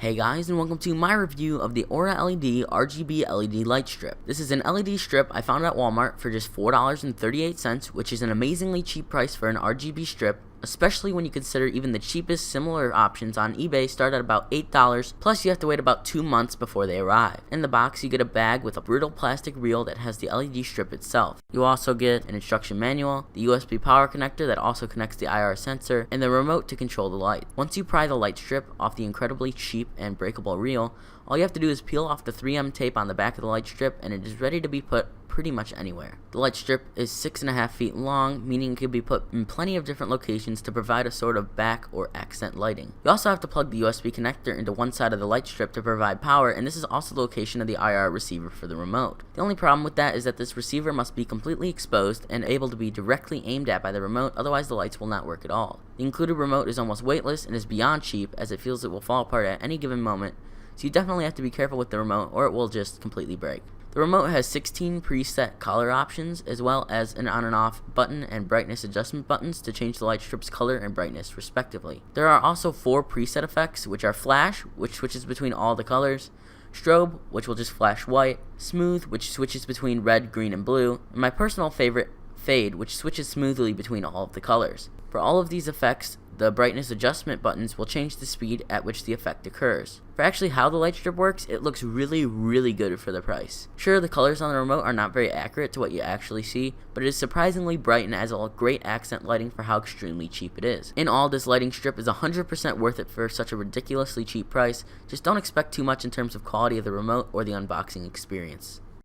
Hey guys, and welcome to my review of the Aura LED RGB LED light strip. This is an LED strip I found at Walmart for just $4.38, which is an amazingly cheap price for an RGB strip, especially when you consider even the cheapest similar options on eBay start at about $8, plus you have to wait about 2 months before they arrive. In the box, you get a bag with a brittle plastic reel that has the LED strip itself. You also get an instruction manual, the USB power connector that also connects the IR sensor, and the remote to control the light. Once you pry the light strip off the incredibly cheap and breakable reel, all you have to do is peel off the 3M tape on the back of the light strip and it is ready to be put pretty much anywhere. The light strip is 6.5 feet long, meaning it can be put in plenty of different locations to provide a sort of back or accent lighting. You also have to plug the USB connector into one side of the light strip to provide power, and this is also the location of the IR receiver for the remote. The only problem with that is that this receiver must be completely exposed and able to be directly aimed at by the remote, otherwise the lights will not work at all. The included remote is almost weightless and is beyond cheap, as it feels it will fall apart at any given moment, so you definitely have to be careful with the remote or it will just completely break. The remote has 16 preset color options, as well as an on and off button and brightness adjustment buttons to change the light strip's color and brightness respectively. There are also 4 preset effects, which are Flash, which switches between all the colors, Strobe, which will just flash white, Smooth, which switches between red, green, and blue, and my personal favorite, Fade, which switches smoothly between all of the colors. For all of these effects, the brightness adjustment buttons will change the speed at which the effect occurs. For actually how the light strip works, it looks really good for the price. Sure, the colors on the remote are not very accurate to what you actually see, but it is surprisingly bright and has a great accent lighting for how extremely cheap it is. In all, this lighting strip is 100% worth it for such a ridiculously cheap price. Just don't expect too much in terms of quality of the remote or the unboxing experience.